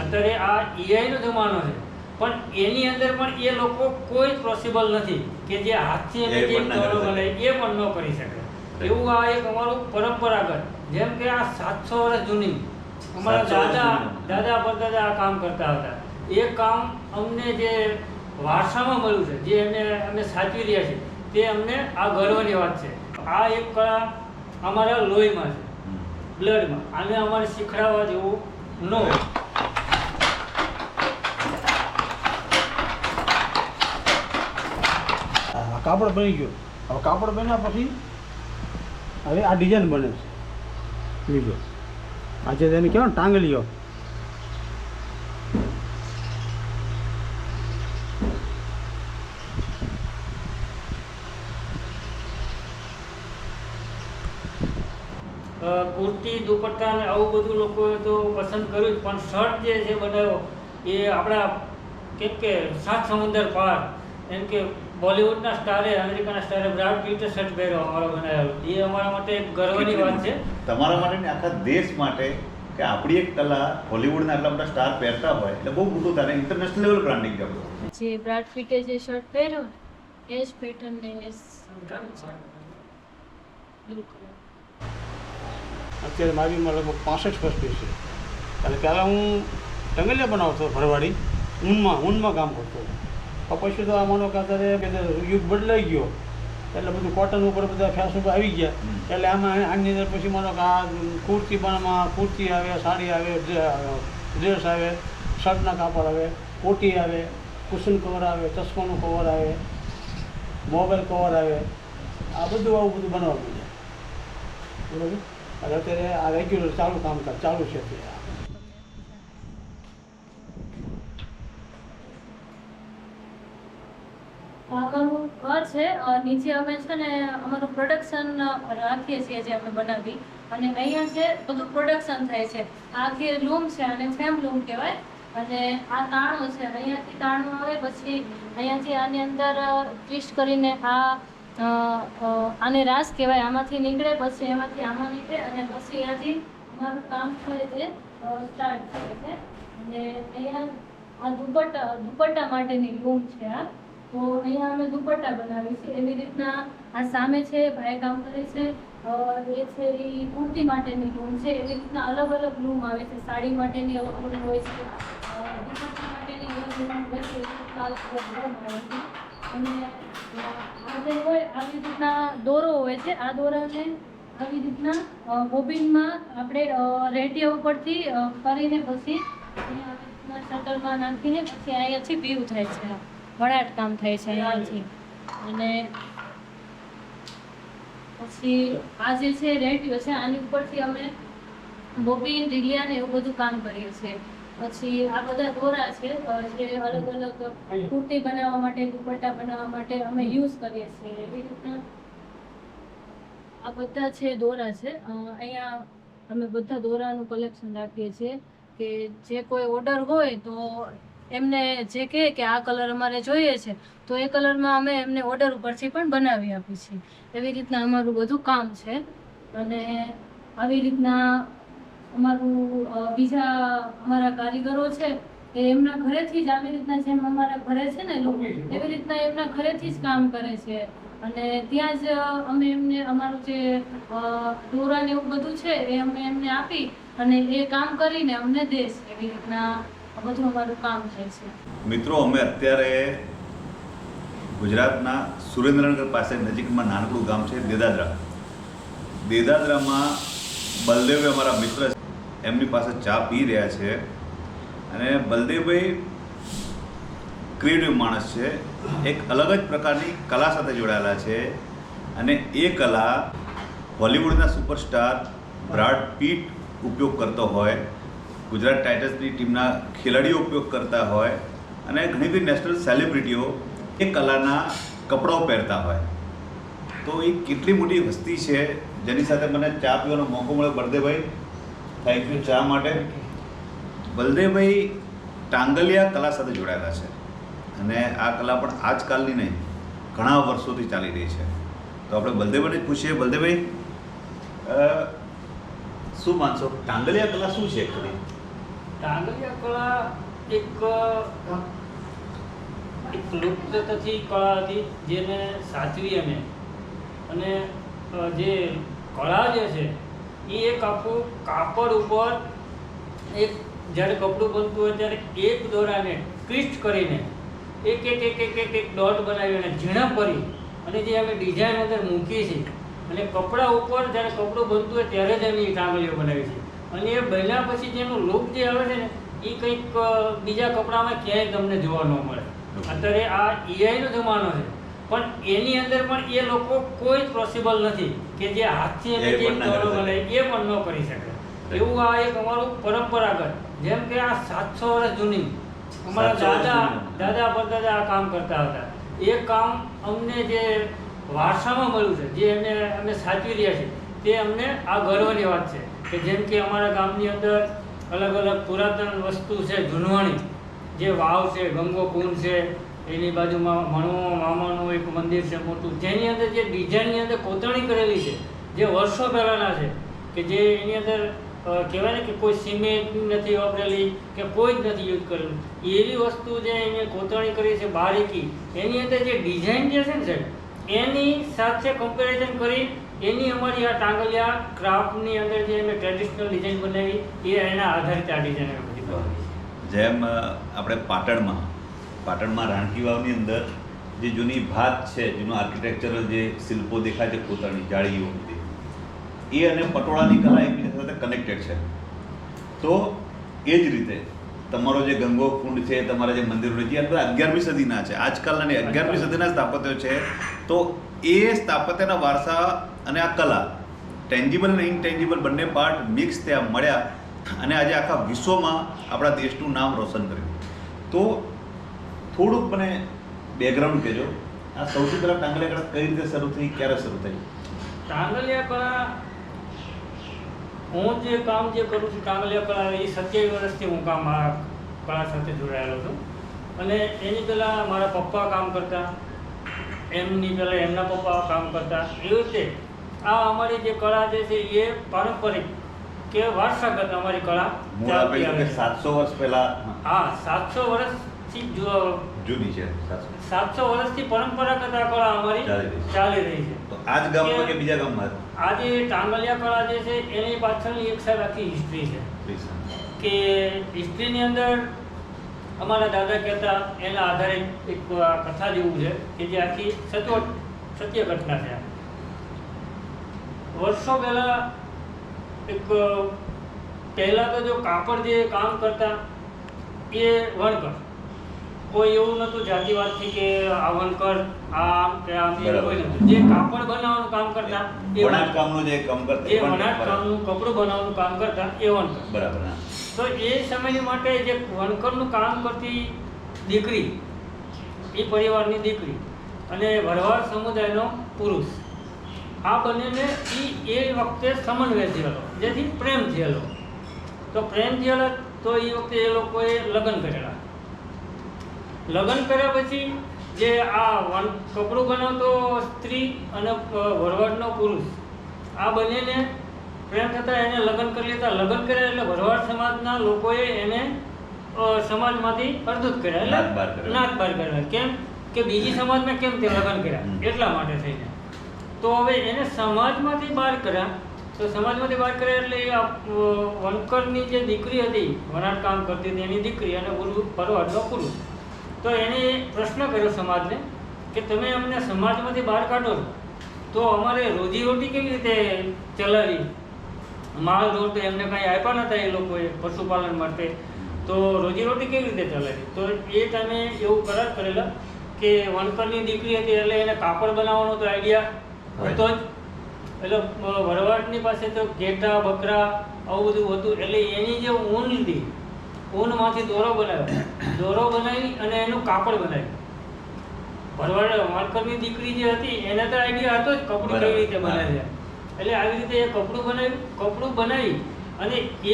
અત્યારે આ એઆઈનો જમાનો છે, પણ એની અંદર પણ એ લોકો કોઈ પોસિબલ નથી કે જે હાથથી એને જે કલર બને એ પણ ન કરી શકે. એવું આ એક અમારું પરંપરાગત, જેમ કે આ 700 વર્ષ જૂની અમારા દાદા પરદાદા આ કામ કરતા હતા. એ કામ અમને જે વારસામાં મળ્યું છે, જે અમે સાચવી રહ્યા છીએ, તે અમને આ ગર્વની વાત છે. આ એક કળા અમારા લોહીમાં છે, બ્લડમાં. આને અમારે શીખડાવવા જેવું ન હોય. કાપડ બની ગયું. હવે કાપડ બન્યા પછી હવે આ ડિઝાઇન બને છે. લીધો આજે તેને કહેવાય ને ટાંગલીઓ. કુર્તી દુપટ્ટા ને આવું બધું લોકોએ તો પસંદ કર્યું જ, પણ શર્ટ જે છે બનાવ્યો એ આપણા કેમ કે 7 સમુદ્ર પાર, એમ કે બોલિવૂડના સ્ટારે, અમેરિકાના સ્ટારે બ્રાડ પીટે શર્ટ પહેરવા વાળો બનાવેલો. એ અમારા માટે એક ગર્વની વાત છે. તમારા માટે ને આખા દેશ માટે કે આપણી એક કલા હોલિવૂડના આટલા બધા સ્ટાર પહેરતા હોય એટલે બહુ મોટું તારે ઇન્ટરનેશનલ લેવલ બ્રાન્ડિંગ કરતો. જે બ્રાડ પીટે જે શર્ટ પહેર્યો એ જ પેટર્ન ને એ અત્યારે મારી ઉંમર લગભગ 65 વર્ષની છે. એટલે પહેલાં હું ટંગલિયા બનાવતો ભરવાડી, ઊનમાં કામ કરતો હતો. પછી તો આ માનો કે અત્યારે યુગ બદલાઈ ગયો એટલે બધું કોટન ઉપર બધા ફેશન આવી ગયા. એટલે આમાં આની અંદર પછી માનો કે આ કુર્તી બનાવવામાં કુર્તી આવે, સાડી આવે, ડ્રેસ આવે, શર્ટના કાપડ આવે, કોટી આવે, કુશન કવર આવે, ચશ્માનું કવર આવે, મોબાઈલ કવર આવે, આ બધું આવું બધું બનાવવા માંડ્યા. બરાબર. અને અત્યારે આ રેગ્યુલર કામકાજ ચાલુ છે. અમારું ઘર છે, નીચે અમે છે ને અમારું પ્રોડક્શન રાખીએ છીએ જે અમે બનાવી, અને અહીંયા છે બધું પ્રોડક્શન થાય છે. આ આખી લૂમ છે અને ફેમ લૂમ કહેવાય. અને આ તાણો છે, અહીંયાથી તાણું આવે, પછી અહીંયાથી આની અંદર ટ્વિસ્ટ કરીને આને રાસ કહેવાય, આમાંથી નીકળે, પછી એમાંથી આમાં નીકળે, અને પછી અહીંયાથી અમારું કામ છે તે સ્ટાર્ટ થાય છે. અને અહીંયા આ દુપટ્ટા માટેની લૂમ છે. આ તો અહીંયા અમે દુપટ્ટા બનાવીએ છીએ. એવી રીતના આ સામે છે ભાઈ કામ કરે છે, એ છે એ કુર્તી માટેની લૂમ છે. એવી રીતના અલગ અલગ લૂમ આવે છે. સાડી માટેની અલગ લૂમ હોય છે, દુપટ્ટા માટેની અલગ લૂમ હોય છે. અને આ જે હોય આવી રીતના દોરો હોય છે. આ દોરાને આવી રીતના બોબિનમાં આપણે રેડિયા ઉપરથી કરીને પછી અહીંયા શટલમાં નાખીને પછી અહીંયાથી પીવું થાય છે, વડાટ કામ થાય છે અહીંયાથી. અને પછી આ જે છે રેડિયો છે, આની ઉપરથી અમે બોબિન, ઢીલિયા ને એવું બધું કામ કરીએ છીએ. પછી આ બધા દોરા છે જે અલગ અલગ કુર્તી બનાવવા માટે, દુપટ્ટા બનાવવા માટે અમે યુઝ કરીએ છીએ. એવી રીતના આ બધા છે દોરા છે. અહીંયા અમે બધા દોરાનું કલેક્શન રાખીએ છીએ કે જે કોઈ ઓર્ડર હોય તો એમને જે કહે કે આ કલર અમારે જોઈએ છે તો એ કલરમાં અમે એમને ઓર્ડર ઉપરથી પણ બનાવી આપીએ છીએ. એવી રીતના અમારું બધું કામ છે. અને આવી રીતના અમારું બીજા અમારા કારીગરો છે એ એમના ઘરેથી જ આવી રીતના જેમ અમારા ઘરે છે ને લોકો એવી રીતના એમના ઘરેથી જ કામ કરે છે. અને ત્યાં જ અમે એમને અમારું જે દોરા ને એવું બધું છે એ અમે એમને આપી અને એ કામ કરીને અમને દે છે. એવી રીતના બધું અમારું કામ થાય છે. મિત્રો, અમે અત્યારે ગુજરાતના સુરેન્દ્રનગર પાસે નજીકમાં નાનકડું ગામ છે દેદાદરામાં બલદેવ અમારા મિત્ર છે, એમની પાસે ચા પી રહ્યા છે. અને બલદેવભાઈ ક્રિએટિવ માણસ છે, એક અલગ જ પ્રકારની કલા સાથે જોડાયેલા છે. અને એ કલા હોલિવૂડના સુપરસ્ટાર બ્રાડ પીટ ઉપયોગ કરતો હોય, ગુજરાત ટાઇટન્સની ટીમના ખેલાડીઓ ઉપયોગ કરતા હોય, અને ઘણી બધી નેશનલ સેલિબ્રિટીઓ એ કલાના કપડાઓ પહેરતા હોય. તો એ કેટલી મોટી હસ્તી છે જેની સાથે મને ચા પીવાનો મોકો મળ્યો. બલદેવભાઈ, થેન્ક યુ ચા માટે. બલદેવભાઈ ટાંગલિયા કલા સાથે જોડાયેલા છે અને આ કલા પણ આજકાલની નહીં, ઘણા વર્ષોથી ચાલી રહી છે. તો આપણે બલદેવભાઈને જ પૂછીએ. બલદેવભાઈ, શું માનશો, ટાંગલિયા કલા શું છે? ખરી ટાંગલિયા કળા એક લુપ્તથી કળા હતી જેને સાચવી અમે અને જે કળા જે છે એ એક આખું કાપડ ઉપર એક જ્યારે કપડું બનતું હોય ત્યારે એક દોરાને ટ્વિસ્ટ કરીને એક એક એક એક એક એક ડોટ બનાવી અને ઝીણપ કરી અને જે અમે ડિઝાઇન અંદર મૂકીએ છીએ અને કપડા ઉપર જ્યારે કપડું બનતું હોય ત્યારે જ અમે ટાંગલીઓ બનાવી છે અને એ બન્યા પછી જેનું લુક જે આવે છે ને એ કંઈક બીજા કપડામાં ક્યાંય તમને જોવા ન મળે. અત્યારે આ એઆઈનો જમાનો છે પણ એની અંદર પણ એ લોકો કોઈ પોસિબલ નથી કે જે હાથથી અમે જે કપડો બનાવી એ પણ ન કરી શકે. એવું આ એક અમારું પરંપરાગત, જેમ કે આ 700 વર્ષ જૂની અમારા દાદા પરદાદા આ કામ કરતા હતા. એ કામ અમને જે વારસામાં મળ્યું છે, જે અમે સાચવી રહ્યા છીએ, તે અમને આ ગર્વની વાત છે કે જેમ કે અમારા ગામની અંદર અલગ અલગ પુરાતન વસ્તુ છે, જૂનવાણી જે વાવ છે, ગંગો કુંડ છે, એની બાજુમાં મણવો મામાનું એક મંદિર છે મોટું, જેની અંદર જે ડિઝાઇનની અંદર કોતરણી કરેલી છે જે વર્ષો પહેલાંના છે કે જે એની અંદર કહેવાય ને કે કોઈ સિમેન્ટ નથી વાપરેલી કે કોઈ જ નથી યુઝ કરેલું, એવી વસ્તુ જે એને કોતરણી કરી છે બારીકી, એની અંદર જે ડિઝાઇન જે છે ને સાહેબ એની સાથે કમ્પેરિઝન કરી એની અમારી આ ટાંગલિયા ક્રાફ્ટની અંદર જે અમે ટ્રેડિશનલ ડિઝાઇન બનાવી એ એના આધારિત આ ડિઝાઇન અમે બધી બનાવી. જેમ આપણે પાટણમાં રાણકી વાવની અંદર જે જૂની ભાત છે, જૂનું આર્કિટેક્ચરલ જે શિલ્પો દેખાય છે, કોતરણી જાળીઓ એ અને પટોળાની કલા એકબીજા સાથે કનેક્ટેડ છે. તો એ જ રીતે તમારો જે ગંગો કુંડ છે, તમારા જે મંદિરો જે 11મી સદીના છે, આજકાલના 11મી સદીના સ્થાપત્યો છે, તો એ સ્થાપત્યના વારસા અને આ કલા ટેન્જિબલ અને ઇનટેન્જિબલ બંને પાર્ટ મિક્સ ત્યાં મળ્યા અને આજે આખા વિશ્વમાં આપણા દેશનું નામ રોશન કર્યું. તો થોડુંક મને બેકગ્રાઉન્ડ કહેજો, આ સૌથી પહેલાં ટાંગલિયા કળા કઈ રીતે શરૂ થઈ, ક્યારે શરૂ થઈ? ટાંગલિયા કળા હું જે કામ જે કરું છું ટાંગલિયા કળા એ 27 વર્ષથી હું કામ આ કળા સાથે જોડાયેલો છું. અને એની પહેલાં મારા પપ્પા કામ કરતા, એમની પહેલાં એમના પપ્પા કામ કરતા. એવી રીતે આ અમારી જે કળા જે છે એ પારંપરિક કે વારસાગત અમારી કળા ચાલતી આવે છે. 700 વર્ષ પહેલાં? હા, 700 વર્ષથી જૂની છે. 700 વર્ષથી પરંપરાગત આ કળા અમારી ચાલી રહી છે. તો આ જ ગામમાં કે બીજા ગામમાં? આજે ટાંગલિયા કળા જે છે એની પાછળની એક સાહેબ આખી હિસ્ટ્રી છે કે હિસ્ટ્રીની અંદર અમારા દાદા કહેતા એના આધારે એક કથા જેવું છે કે જે આખી સત્ય ઘટના છે. વર્ષો પહેલાં પહેલાં તો જો કાપડ જે કામ કરતા એ વણકર, કોઈ એવું નહોતું જાતિવાદથી કે આ વણકર આમ કે આમ, એવું કોઈ નહોતું. જે કાપડ બનાવવાનું કામ કરતા એ વણાટ કામનું જે કામ કરતા, એ વણાટ કામનું કપડું બનાવવાનું કામ કરતા એ વણકર. બરાબર. તો એ સમયની માટે જે વણકરનું કામ કરતી દીકરી, એ પરિવારની દીકરી અને ભરવાડ સમુદાયનો પુરુષ, આ બંનેને એ વખતે સમન્વય થયેલો, જેથી પ્રેમ થયેલો. તો પ્રેમ થયેલા તો એ વખતે એ લોકોએ લગ્ન કરેલા. લગ્ન કર્યા પછી જે આ કપડું બનાવતો સ્ત્રી અને ભરવાડનો પુરુષ, આ બંનેને પ્રેમ થતાં એને લગ્ન કરી લેતા. લગ્ન કર્યા એટલે ભરવાડ સમાજના લોકોએ એને સમાજમાંથી અર્ધૂત કર્યા, એટલે નાત બહાર કર્યા. કેમ કે બીજી સમાજમાં કેમ તે લગ્ન કર્યા એટલા માટે થઈને. તો હવે એને સમાજમાંથી બહાર કર્યા. તો સમાજમાંથી બહાર કર્યા એટલે એ વણકરની જે દીકરી હતી, વણાટ કામ કરતી હતી, એની દીકરી અને ભરવાડનો પુરુષ, તો એને પ્રશ્ન કર્યો સમાજને કે તમે અમને સમાજમાંથી બહાર કાઢો તો અમારે રોજીરોટી કેવી રીતે ચલાવી? માલ ઢોર તો એમને કાંઈ આપ્યા નહોતા એ લોકોએ પશુપાલન માટે, તો રોજીરોટી કેવી રીતે ચલાવી? તો એ ટાઈમે એવું કરાર કરેલા કે વણકરની દીકરી હતી એટલે એને કાપડ બનાવવાનો તો આઈડિયા હતો જ. એટલે ભરવાડની પાસે તો ઘેટા બકરા આવું બધું હતું. એટલે એની જે ઊન લીધી, ઊનમાંથી દોરો બનાવ્યો, દોરો બનાવી અને એનું કાપડ બનાવ્યું. ભરવાડ વણકરની દીકરી જે હતી એને તો આઈડિયા હતો જ કપડું કેવી રીતે બનાવે છે. એટલે આવી રીતે એ કપડું બનાવી અને એ જ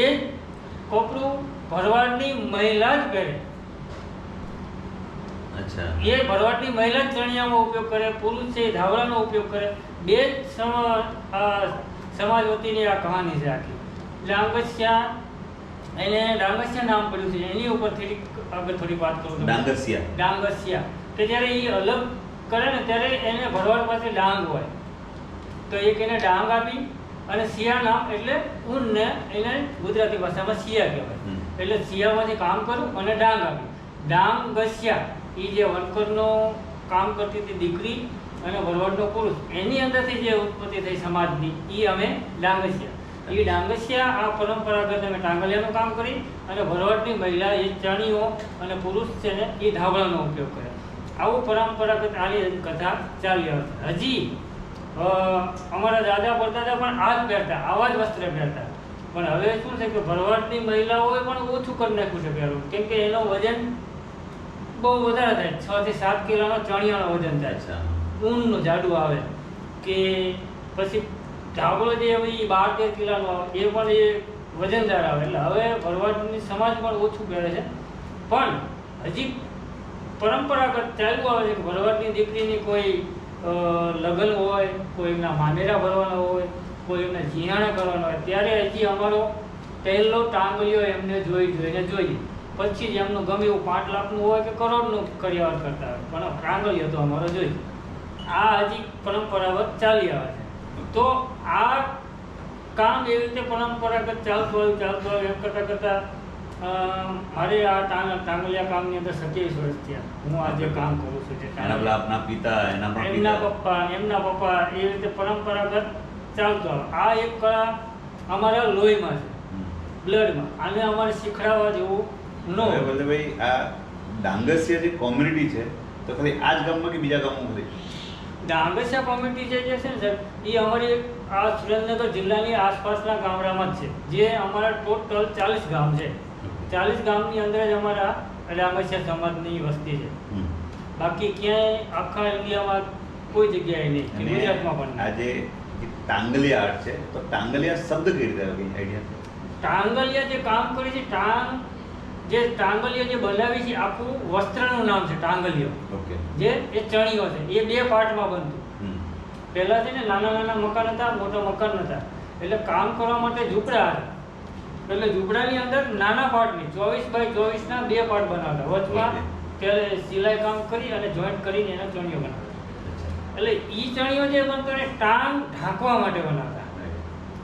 કપડું ભરવાડની મહિલા જ પહેરે. એ ભરવાડની મહિલા જ ચણિયામાં ઉપયોગ કરે, પુરુષ છે ધાવડાનો ઉપયોગ કરે. બે જ સમાજ વતીની આ કહાની છે આખી. એટલે આંગસ્યા એને ડાંગસિયા નામ પડ્યું છે. એની ઉપર આગળ થોડી વાત કરું તો ડાંગસિયા કે જ્યારે એ અલગ કરે ને ત્યારે એને ભરવાડ પાસે ડાંગ હોય તો એક એને ડાંગ આપી અને સિયા નામ એટલે ઊનને એને ગુજરાતી ભાષામાં સિયા કહેવાય. એટલે સિયામાંથી કામ કરું અને ડાંગ આપી. ડાંગસ્યા એ જે વણકરનો કામ કરતી હતી દીકરી અને ભરવાડનો પુરુષ એની અંદરથી જે ઉત્પત્તિ થઈ સમાજની એ અમે ડાંગસિયા. એ ડાંગસિયા આ પરંપરાગત અમે ટાંગલિયાનું કામ કરી અને ભરવાડની મહિલા એ ચણીઓ અને પુરુષ છે ને એ ધાબળાનો ઉપયોગ કરે. આવું પરંપરાગત આની કથા ચાલી આવે છે. હજી અમારા દાદા પરદાદા પણ આ જ પહેરતા, આવા જ વસ્ત્ર પહેરતા. પણ હવે શું છે કે ભરવાડની મહિલાઓએ પણ ઓછું કરી નાખ્યું છે પહેરવું, કેમ કે એનો વજન બહુ વધારે થાય. 6 થી 7 કિલોનો ચણિયાનો વજન થાય. ઊનનું જાડું આવે કે પછી ધાબળો જે હવે 12-13 કિલોનો આવે એ પણ એ વજનદાર આવે. એટલે હવે ભરવાડની સમાજ પણ ઓછું પહેરે છે. પણ હજી પરંપરાગત ચાલુ આવે છે કે ભરવાડની દીકરીની કોઈ લગ્ન હોય, કોઈ એમના મામેરા ભરવાના હોય, કોઈ એમને જીયાણા કરવાના હોય ત્યારે હજી અમારો પહેલો ટાંગલિયો એમને જોઈને જોઈએ. પછી જ એમનું ગમે એવું 5 લાખનું હોય કે કરોડનું કરિયાવર કરતા હોય પણ ટાંગલિયો તો અમારો જોઈએ. આ હજી પરંપરાગત ચાલી આવે છે. તો આ કામ એવી રીતે પરંપરાગત ચાલતું આવ્યું એમ કરતાં મારે આ ટાંગલિયા કામની અંદર 27 વર્ષ થયા. હું આ જે કામ કરું છું તે આપના પિતા એમના પપ્પા એ રીતે પરંપરાગત ચાલતું આવે. આ એક કળા અમારા લોહીમાં છે, બ્લડમાં. આને અમારે શીખડાવવા જેવું ન હોય. ભાઈ આ ડાંગસિયા જે કોમ્યુનિટી છે તો ખાલી આ જ ગામમાં કે બીજા ગામમાં ખરી? ડાંગસિયા કોમ્યુનિટી જે છે ને સર એ અમારી આ સુરેન્દ્રનગર જિલ્લાની આસપાસના ગામડામાં જ છે. જે અમારા ટોટલ 40 ગામ છે. 40 ગામની અંદર જ અમારા ડાંગસિયા સમાજની વસ્તી છે. બાકી ક્યાંય આખા ઇન્ડિયામાં કોઈ જગ્યાએ નહીં, ગુજરાતમાં પણ નહીં. આજે ટાંગલિયા આર્ટ છે તો ટાંગલિયા શબ્દ કઈ રીતે આવ્યો, આઈડિયા? ટાંગલિયા જે કામ કરી છે, ટાંગલિયા જે બનાવી છે આખું વસ્ત્રનું નામ છે ટાંગલિયો. ઓકે. જે એ ચણીઓ છે એ 2 પાર્ટમાં બનતું. પહેલા છે ને નાના મકાન હતા, મોટા મકાન હતા. એટલે કામ કરવા માટે ઝૂંપડા હતા. એટલે ઝૂંપડાની અંદર નાના પાર્ટની 24 બાય 24 ના 2 પાર્ટ બનાવતા. વચમાં ત્યારે સિલાઈ કામ કરી અને જોઈન્ટ કરીને એના ચણીઓ બનાવતા. એટલે ઈ ચણીઓ જે બનતા ને ટાંગ ઢાંકવા માટે બનાવતા.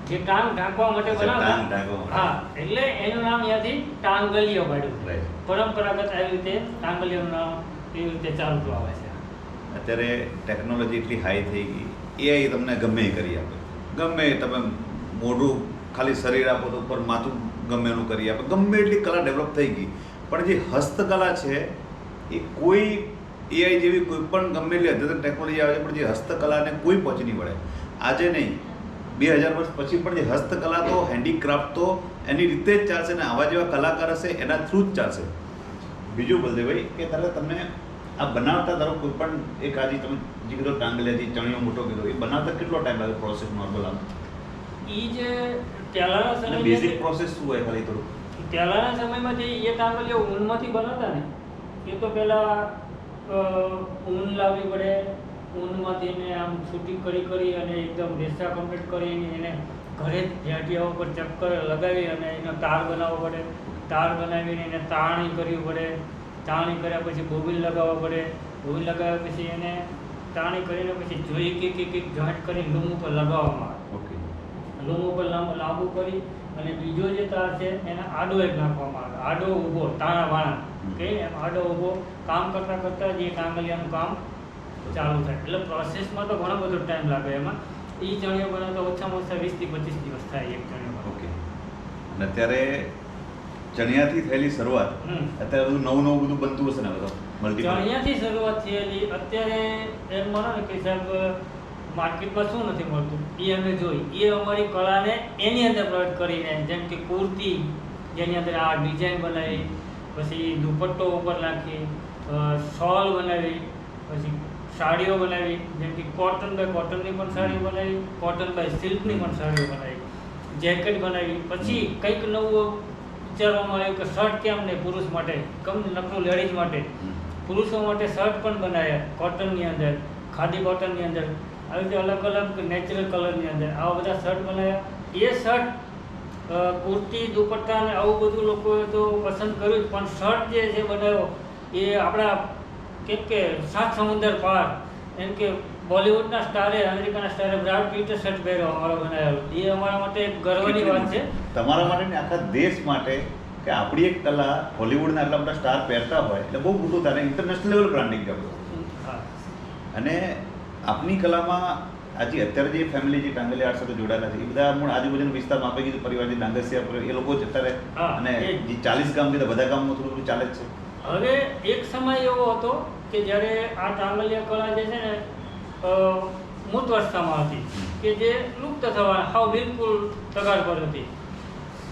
જે ટાંગ ઢાંકવા માટે બનાવતા. હા, એટલે એનું નામ ત્યાંથી ટાંગલિયો પાડ્યું. પરંપરાગત આવી રીતે ટાંગલિયાનું નામ એવી રીતે ચાલતું આવે છે. અત્યારે ટેકનોલોજી એટલી હાઈ થઈ ગઈ, એઆઈ તમને ગમે એ કરી આપે. ગમે તમે મોઢું ખાલી શરીર આપો તો ઉપર માથું ગમે એનું કરી આપે. ગમે એટલી કલા ડેવલપ થઈ ગઈ, પણ જે હસ્તકલા છે એ કોઈ એઆઈ જેવી કોઈ પણ ગમે એટલી અદ્યતન ટેકનોલોજી આવે છે પણ જે હસ્તકલાને કોઈ પહોંચી નહીં વળે. આજે નહીં, 2000 વર્ષ પછી પણ જે હસ્તકલા તો હેન્ડીક્રાફ્ટ તો એની રીતે જ ચાલશે ને આવા જેવા કલાકાર હશે એના થ્રુ જ ચાલશે. બીજું બલદેવભાઈ કે તમને આ બનાવતા ધારો કોઈ પણ એક આજે તમે જે કીધો ટાંગલિયાથી ચણિયો મોટો કીધો એ બનાવતા કેટલો ટાઈમ લાગે પ્રોસેસ નોર્મલ? આમ એ જે પહેલાના સમયમાં બેઝિક પ્રોસેસ શું હોય ખાલી થોડું? પહેલાના સમયમાં જે એ ટાંગલિયો ઊનમાંથી બનાવતા ને એ તો પહેલાં ઊન લાવવી પડે. ઊનમાંથી એને આમ છૂટી કરી અને એકદમ રેસા કમ્પ્લીટ કરીને એને ઘરે ઝાંટિયા ઉપર ચક્કર લગાવી અને એનો તાર બનાવવો પડે. તાર બનાવીને એને તાણી કરવી પડે. તાણી કર્યા પછી બોબિન લગાવવા પડે. બોબિન લગાવ્યા પછી એને તાણી કરીને પછી જોઈ એક જોઈન્ટ કરી લૂમ ઉપર લગાવવામાં આવે. ઓકે. લૂમ ઉપર લાંબુ કરી અને બીજો જે તાર છે એને આડો એક નાખવામાં આવે. આડો ઊભો તાણા વાણા કહીને એમ આડો ઊભો કામ કરતાં જે ટાંગલિયાનું કામ ચાલુ થાય. એટલે પ્રોસેસમાં તો ઘણો બધો ટાઈમ લાગે. એમાં એ ચણિયો બનાવતા ઓછામાં ઓછા 20 થી 25 દિવસ થાય એક ચણિયો. ઓકે. અને અત્યારે ચણિયાથી થયેલી શરૂઆત અત્યારે બધું નવું બધું બનતું હશે ને બધું મલ્ટી? ચણિયાથી શરૂઆત થયેલી અત્યારે એમ માનો ને કે સાહેબ માર્કેટમાં શું નથી મળતું એ અમે જોઈ. એ અમારી કળાને એની અંદર પ્રગટ કરીને, જેમ કે કુર્તી જેની અંદર આ ડિઝાઇન બનાવી, પછી દુપટ્ટો ઉપર નાખી, શોલ બનાવી, પછી સાડીઓ બનાવી, જેમ કે કોટન બાય કોટનની પણ સાડીઓ બનાવી, કોટન બાય સિલ્કની પણ સાડીઓ બનાવી, જેકેટ બનાવી. પછી કંઈક નવું વિચારવામાં આવ્યું કે શર્ટ કેમ નહીં પુરુષ માટે, નકરું લેડીઝ માટે, પુરુષો માટે શર્ટ પણ બનાવ્યા કોટનની અંદર, ખાદી કોટનની અંદર, આવી રીતે અલગ અલગ નેચરલ કલરની અંદર આવા બધા શર્ટ બનાવ્યા. એ શર્ટ કુર્તી દુપટ્ટા ને આવું બધું લોકોએ તો પસંદ કર્યું જ, પણ શર્ટ જે છે બનાવ્યો એ આપણા કેમ કે સાત સમુદ્ર પાર એમ કે બોલિવૂડના સ્ટારે અમેરિકાના સ્ટારે બ્રાડ પીટે શર્ટ પહેર્યો અમારો બનાવેલો, એ અમારા માટે એક ગર્વની વાત છે. તમારા માટે ને આખા દેશ માટે કે આપણી એક કલા હોલિવૂડના આટલા બધા સ્ટાર પહેરતા હોય એટલે બહુ મોટું થાય, ઇન્ટરનેશનલ લેવલ બ્રાન્ડિંગ કહેવાય. હા. અને આપની કલામાં આજે અત્યારે જે ફેમિલી જે ટાંગલિયા આર્ટ સાથે જોડાયેલા છે એ બધા મૂળ આજુબાજુના વિસ્તારમાં આપણે કીધું પરિવાર જે ડાંગરસિયા પરિવાર એ લોકો જ અત્યારે હા, અને એ જ. જે 40 ગામ કીધા બધા ગામમાં થોડું થોડું ચાલે જ છે. હવે એક સમય એવો હતો કે જ્યારે આ ટાંગલિયા કળા જે છે ને મૂર્તવસ્થામાં હતી કે જે લુપ્ત થવા હાવ બિલકુલ તગાર પર હતી.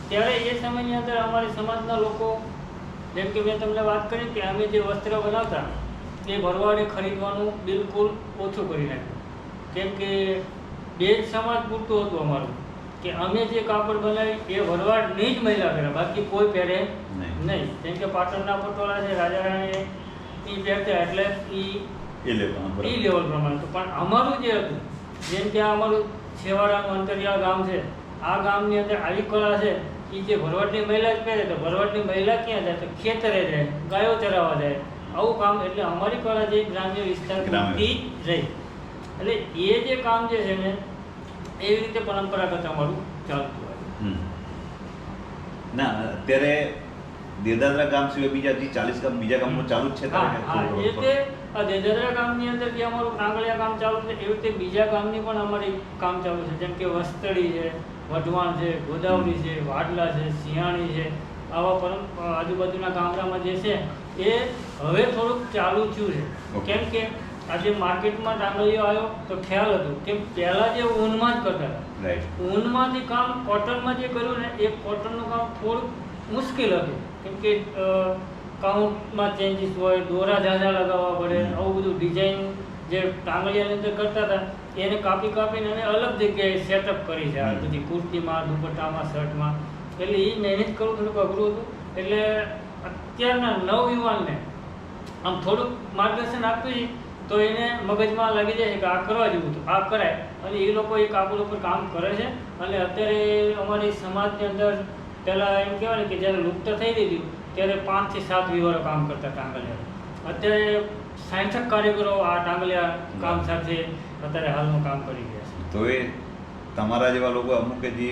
ત્યારે એ સમયની અંદર અમારી સમાજના લોકો, જેમ કે મેં તમને વાત કરી કે અમે જે વસ્ત્ર બનાવતા એ ભરવાડે ખરીદવાનું બિલકુલ ઓછું કરી નાખ્યું. કેમ કે બે જ સમાજ પૂરતું હતું અમારું કે અમે જે કાપડ બનાવી એ ભરવાડની જ મહિલા પહેરે, બાકી કોઈ પહેરે નહીં. જેમ કે પાટણના પટોળા છે રાજા રાણી એ પહેરતા એટલે એ લેવલ પ્રમાણે. તો પણ અમારું જે હતું, જેમ કે આ અમારું છેવાડાનું અંતરિયાળ ગામ છે, આ ગામની અંદર આવી કળા છે એ જે ભરવાડની મહિલા જ પહેરે, તો ભરવાડની મહિલા ક્યાં જાય? તો ખેતરે જાય, ગાયો ચરાવવા જાય, આવું કામ. એટલે અમારી કળા જે ગ્રામ્ય વિસ્તાર પૂરતી જ રહી. એટલે એ જે કામ જે છે ને એવી રીતે પરંપરાગત અમારું ચાલતું હોય. ના અત્યારે દેદાદરા ગામ સિવાય બીજા જે 40 ગામ બીજા ગામમાં ચાલુ જ છે. હા, એ રીતે આ દેદાદરા ગામની અંદર જે અમારું ટાંગલિયા કામ ચાલુ છે એવી રીતે બીજા ગામની પણ અમારી કામ ચાલુ છે. જેમ કે વસ્તડી છે, વઢવાણ છે, ગોદાવરી છે, વાડલા છે, સિયાણી છે, આવા આજુબાજુના ગામડામાં જે છે એ હવે થોડુંક ચાલુ થયું છે. કેમ કે આજે માર્કેટમાં ટાંગલિયો આવ્યો તો ખ્યાલ હતું કે પહેલાં જે ઊનમાં જ કરતા હતા, ઊનમાંથી કામ કોટનમાં જે કર્યું ને એ કોટનનું કામ થોડુંક મુશ્કેલ હતું. કેમ કે કાઉન્ટમાં ચેન્જીસ હોય, દોરા ઝાઝા લગાવવા પડે, આવું બધું ડિઝાઇન જે ટાંગલિયાની અંદર કરતા હતા એને કાપી કાપીને અમે અલગ જગ્યાએ સેટઅપ કરી છે. આ બધી કુર્તીમાં, દુપટ્ટામાં, શર્ટમાં. એટલે એ મેનેજ કરવું થોડુંક અઘરું હતું. એટલે અત્યારના નવયુવાનને આમ થોડુંક માર્ગદર્શન આપ્યું તો એને મગજમાં લાગી જાય કે આ કરવા જેવું હતું, આ કરાય. અને એ લોકો એ કાપડ ઉપર કામ કરે છે. અને અત્યારે અમારી સમાજની અંદર પહેલાં એમ કહેવાય ને કે જ્યારે લુપ્ત થઈ ગયું ત્યારે 5 થી 7 વિવારો કામ કરતા ટાંગલિયા. અત્યારે 60 કારીગરો આ ટાંગલિયા કામ સાથે અત્યારે હાલનું કામ કરી રહ્યા છે. તો એ તમારા જેવા લોકો અમુક કે જે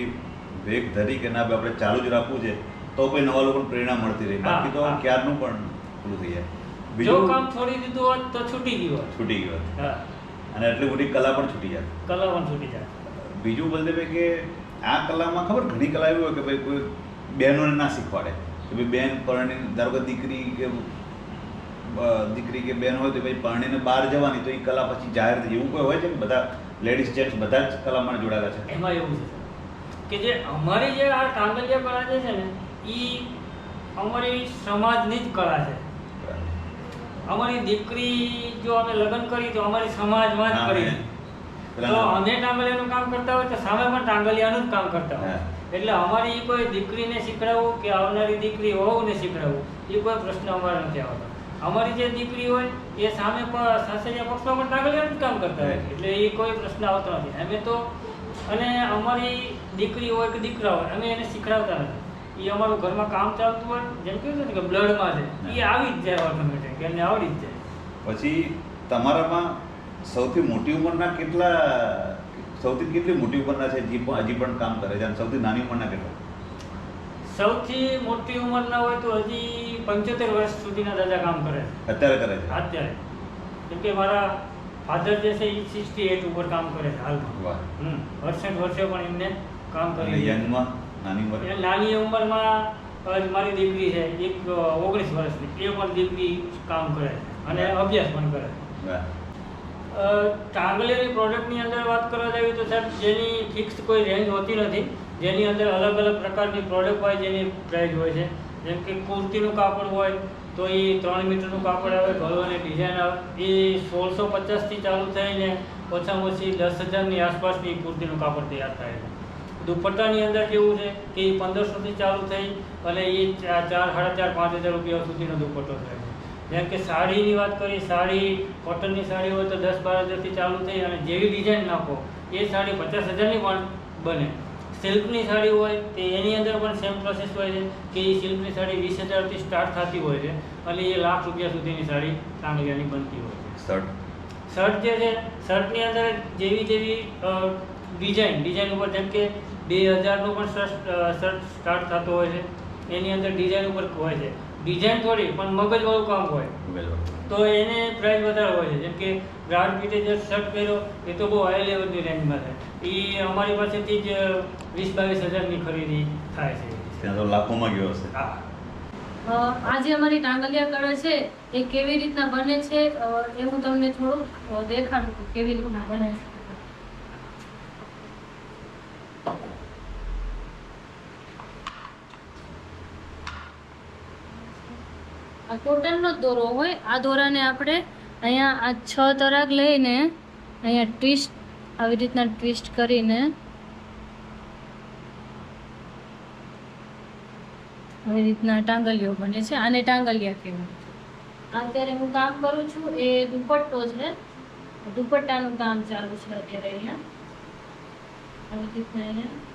વેગ ધરી કે ના આપણે ચાલુ જ રાખવું છે તો પછી નવા લોકોને પ્રેરણા મળતી રહી. બાકી તો ક્યારનું પણ પૂરું થઈ જાય. જો કામ છોડી દીધું હોત તો છૂટી ગયું હોત. હા, અને એટલી મોટી કલા પણ છૂટી જાય. કલા પણ છૂટી જાય. બીજું બલદેવભાઈ કે આ કલામાં ખબર ઘણી કલા એવી હોય કે ભાઈ કોઈ બહેનોને ના શીખવાડે કે ભાઈ બેન પરણી, ધારો કે દીકરી કે બેન હોય તો ભાઈ પરણીને બહાર જવાની તો એ કલા પછી જાહેર થઈ એવું કોઈ હોય છે કે બધા લેડીઝ જેન્ટ્સ બધા જ કલામાં જોડાયેલા છે? એમાં એવું છે કે જે અમારી જે આ ટાંગલિયા કળા જે છે ને એ અમારી સમાજની જ કળા છે. અમારી દીકરી જો અમે લગ્ન કરી તો અમારી સમાજમાં જ કરી. તો અમે ટાંગલિયાનું કામ કરતા હોય તો સામે પણ ટાંગલિયાનું જ કામ કરતા હોય. એટલે અમારી કોઈ દીકરીને શીખડાવવું કે આવનારી દીકરી વહુને શીખડાવવું એ કોઈ પ્રશ્ન અમારે નથી આવતો. અમારી જે દીકરી હોય એ સામે પણ સાસરિયા પક્ષમાં પણ ટાંગલિયાનું જ કામ કરતા હોય. એટલે એ કોઈ પ્રશ્ન આવતો નથી. અમે તો અને અમારી દીકરી હોય કે દીકરા હોય અમે એને શીખડાવતા નથી. એ અમારું ઘરમાં કામ ચાલતું હોય, જેમ કહ્યું ને કે બ્લડમાં છે, એ આવી જ જાય ઓટોમેટિક, એને આવડી જ જાય. પછી તમારામાં સૌથી મોટી ઉંમરના કેટલી મોટી ઉંમરના છે જે હજી પણ કામ કરે છે અને સૌથી નાની ઉંમરના કેટલા? સૌથી મોટી ઉંમરના હોય તો હજી 75 વર્ષ સુધીના દાદા કામ કરે છે. અત્યારે કરે છે? અત્યારે. કેમ કે મારા ફાધર જે છે એ 68 ઉપર કામ કરે છે હાલમાં. વાહ. 68 વર્ષે પણ એમને કામ કરી. યંગમાં નાની ઉંમર? નાની ઉંમરમાં મારી દીકરી છે એક 19 વર્ષની, એ પણ દીકરી કામ કરે છે અને અભ્યાસ પણ કરે છે. ટાંગલિયાની પ્રોડક્ટની અંદર વાત કરવા જઈએ તો સાહેબ જેની ફિક્સ કોઈ રેન્જ હોતી નથી. જેની અંદર અલગ અલગ પ્રકારની પ્રોડક્ટ હોય જેની પ્રાઇસ હોય છે. જેમ કે કુર્તીનું કાપડ હોય તો એ 3 મીટરનું કાપડ આવે, ગળવાની ડિઝાઇન આવે, એ 1650થી ચાલુ થઈને ઓછામાં ઓછી 10,000ની આસપાસની કુર્તીનું કાપડ તૈયાર થાય છે. દુપટ્ટાની અંદર કેવું છે કે એ 1500થી ચાલુ થઈ અને એ 4,500-5,000 રૂપિયા સુધીનો દુપટ્ટો થાય છે. જેમ કે સાડીની વાત કરીએ, સાડી કોટનની સાડી હોય તો 10-12 હજારથી ચાલુ થઈ અને જેવી ડિઝાઇન નાખો એ સાડી 50,000ની પણ બને. સિલ્કની સાડી હોય તે એની અંદર પણ સેમ પ્રોસેસ હોય છે કે એ સિલ્કની સાડી 20,000થી સ્ટાર્ટ થતી હોય છે અને એ લાખ રૂપિયા સુધીની સાડી ટાંગલિયાની બનતી હોય છે. શર્ટ જે છે, શર્ટની અંદર જેવી ડિઝાઇન ઉપર, જેમ કે 2,000નો પણ શર્ટ સ્ટાર્ટ થતો હોય છે. એની અંદર ડિઝાઇન ઉપર હોય છે, ડિઝાઇન થોડી પણ મગજવાળું કામ હોય તો એને પ્રાઇસ વધારે હોય છે. જેમ કે બ્રાડ પીટે જે શર્ટ પહેર્યો એ તો બહુ હાઈ લેવલની રેન્જમાં છે, એ અમારી પાસેથી જ 20-22 હજારની ખરીદી થાય છે. ત્યાં તો લાખોમાં ગયો હશે. હા. આ જે અમારી ટાંગલિયા કળા છે એ કેવી રીતના બને છે એ હું તમને થોડું દેખાડું કે કેવી રીતના બને છે. આ કોટનનો જ દોરો હોય. આ દોરાને આપણે અહીંયા આ 6 તરાગ લઈને અહીંયા ટ્વિસ્ટ આવી રીતના ટ્વિસ્ટ કરીને આવી રીતના ટાંગલિયો બને છે. આને ટાંગલિયા કહેવાય. અત્યારે હું કામ કરું છું એ દુપટ્ટો છે, દુપટ્ટાનું કામ ચાલુ છે અત્યારે અહીંયા આવી રીતના અહીંયા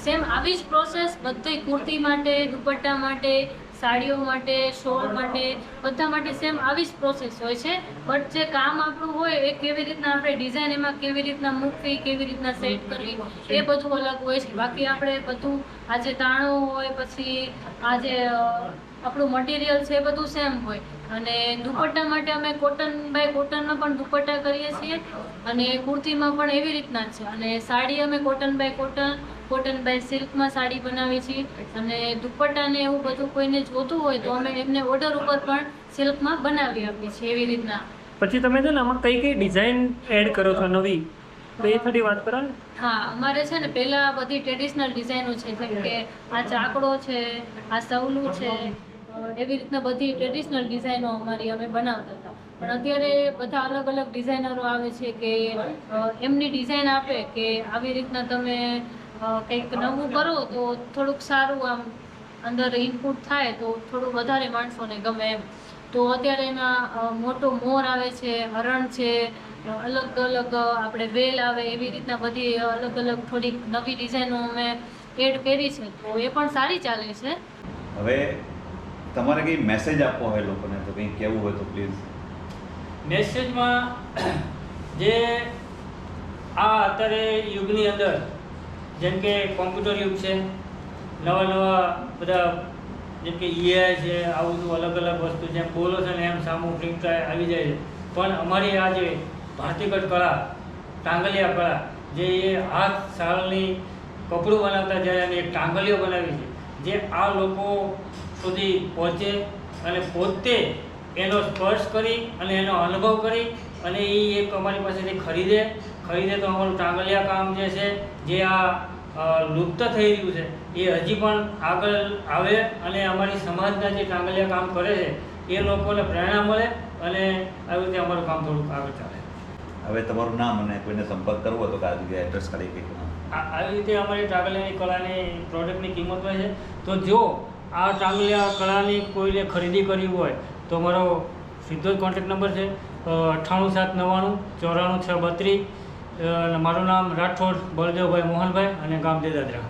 સેમ આવી જ પ્રોસેસ બધી કુર્તી માટે, દુપટ્ટા માટે, સાડીઓ માટે, શોલ માટે, બધા માટે સેમ આવી જ પ્રોસેસ હોય છે. બટ જે કામ આપણું હોય એ કેવી રીતના આપણે ડિઝાઇન એમાં કેવી રીતના મૂકવી, કેવી રીતના સેટ કરવી એ બધું અલગ હોય છે. બાકી આપણે બધું આ જે તાણો હોય, પછી આ જે આપણું મટીરિયલ છે એ બધું સેમ હોય. અને દુપટ્ટા માટે અમે કોટન બાય કોટનમાં પણ દુપટ્ટા કરીએ છીએ અને કુર્તીમાં પણ એવી રીતના જ છે. અને સાડી અમે કોટન બાય કોટન બાય સિલ્કમાં સાડી બનાવીએ છીએ. અને દુપટ્ટાને એવું બધું કોઈને જોતું હોય તો અમે એમને ઓર્ડર ઉપર પણ સિલ્કમાં બનાવી આપીએ છીએ એવી રીતના. પછી તમે છે ને આમાં કઈ કઈ ડિઝાઇન એડ કરો છો નવી, તો એ થોડી વાત કરો ને. હા, અમારે છે ને પહેલા બધી ટ્રેડિશનલ ડિઝાઇનો છે, જેમ કે આ ચાકડો છે, આ સવલું છે, એવી રીતના બધી ટ્રેડિશનલ ડિઝાઇનો અમારી અમે બનાવતા હતા. પણ અત્યારે બધા અલગ અલગ ડિઝાઇનરો આવે છે કે એમની ડિઝાઇન આપે કે આવી રીતના તમે કંઈક નવું કરો તો થોડુંક સારું આમ અંદર ઇનપુટ થાય તો થોડું વધારે માણસોને ગમે એમ. તો અત્યારે એમાં મોટો મોર આવે છે, હરણ છે, અલગ અલગ આપણે વેલ આવે, એવી રીતના બધી અલગ અલગ થોડીક નવી ડિઝાઇનો અમે એડ કરી છે, તો એ પણ સારી ચાલે છે. હવે તમારે કંઈ મેસેજ આપવો હોય લોકોને તો કંઈ કહેવું હોય તો પ્લીઝ. મેસેજમાં જે આ અત્યારે યુગની અંદર જેમ કે કોમ્પ્યુટર યુગ છે, નવા બધા જેમ કે AI છે, આવું બધું અલગ અલગ વસ્તુ જેમ બોલો છે ને એમ સામું પ્રિન્ટ આવી જાય છે. પણ અમારી આ જે ભારતીગઢ કળા, ટાંગલિયા કળા, જે એ હાથ સાલની કપડું બનાવતા જાય અને એક ટાંગલીઓ બનાવી છે, જે આ લોકો સુધી પહોંચે અને પોતે એનો સ્પર્શ કરી અને એનો અનુભવ કરી અને એ એક અમારી પાસેથી ખરીદે તો અમારું ટાંગલિયા કામ જે છે, જે આ લુપ્ત થઈ રહ્યું છે, એ હજી પણ આગળ આવે અને અમારી સમાજના જે ટાંગલિયા કામ કરે છે એ લોકોને પ્રેરણા મળે અને આવી રીતે અમારું કામ થોડુંક આગળ ચાલે. હવે તમારું નામ અને કોઈને સંપર્ક કરવો હોય તો આ જગ્યાએ એડ્રેસ કાઢી કંઈક આવી રીતે અમારી ટાંગલિયાની કળાની પ્રોડક્ટની કિંમત હોય છે. તો જો આ ટાંગલિયા કળાની કોઈને ખરીદી કરવી હોય તો મારો સીધો જ કોન્ટેક્ટ નંબર છે 9879944632. મારું નામ રાઠોડ બળદેવભાઈ મોહનભાઈ અને ગામ દેદાદરા.